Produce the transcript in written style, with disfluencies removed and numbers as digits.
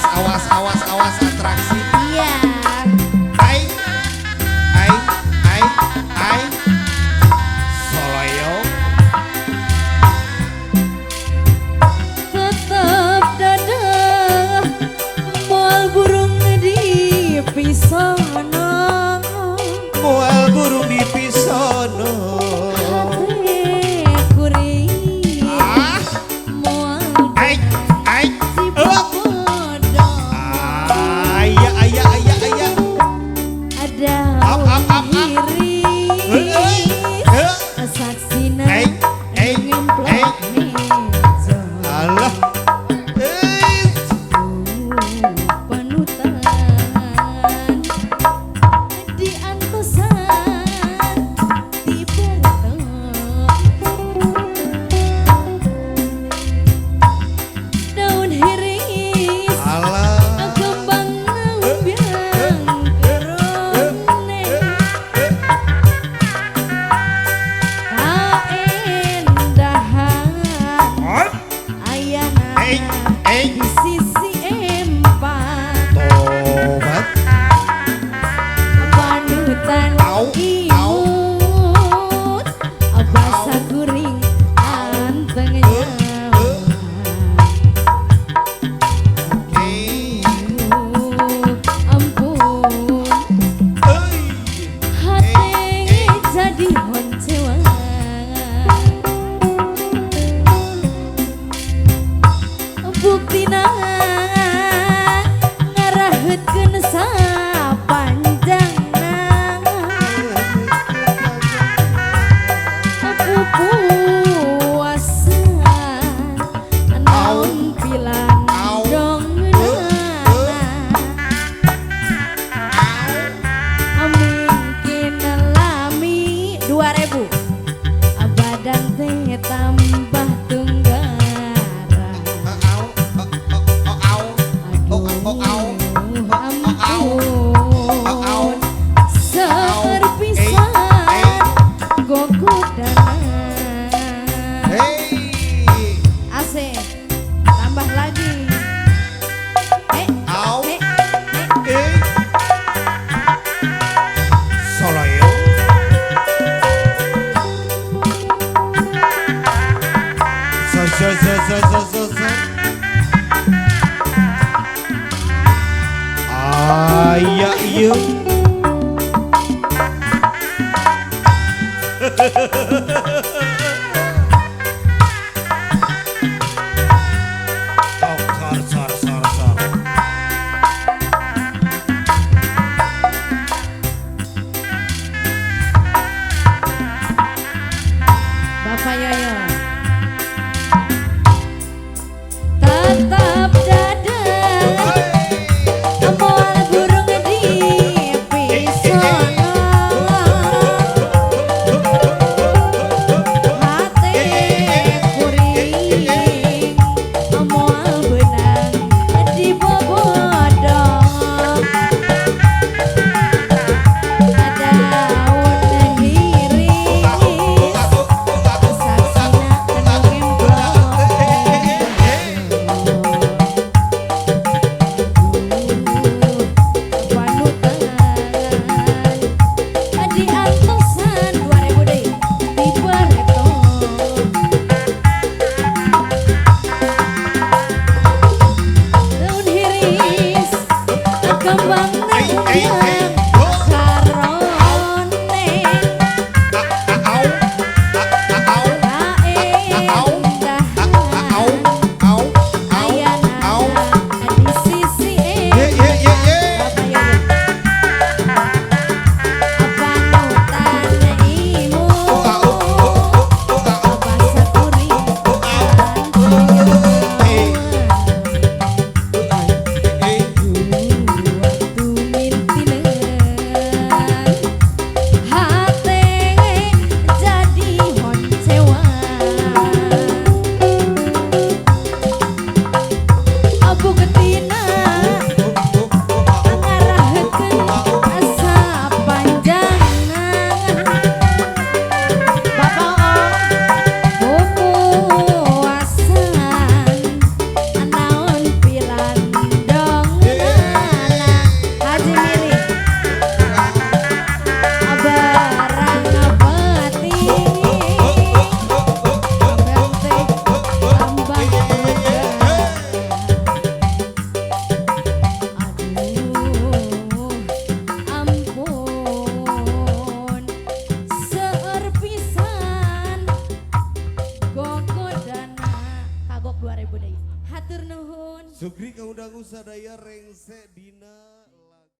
awas atraksi. Iya. Ai Soloyo Tetep dadah moal burung di pisono. mual burung di pisono. Hati kuring moal Ai si bodoh. Aya Ada Up. diri saksina ngemplok meja. Alah Panutan diantosan diberton daun hiris alah kembang biang kerone kaendahan ayana di sisi empat tobat panutan Au, imut basa guring antengnya ampun hati jadi honcewa buktina ngarahetkeun sapanjangna puasa naon pilan dongna mungkin lami 2000 badan teh tambah tunggara. Ampun serpisan gogodanan asik tambah lagi Soloyo Aya ieu sor. Bapak Yoyo tetap dadah moal burung di pisono hati kuring moal benang di bobodong ada daun hiris saksina ngemplok panutan diantosan 2000 deui diberton daun hiris kembang biang karone kaendahan ayana di sisi panutan imut basa kuring hati jadi honcewa abu getina ngarahetkeun sapanjangna Bapak pupuasan naon pilan dongna lagu sadaya rengse dina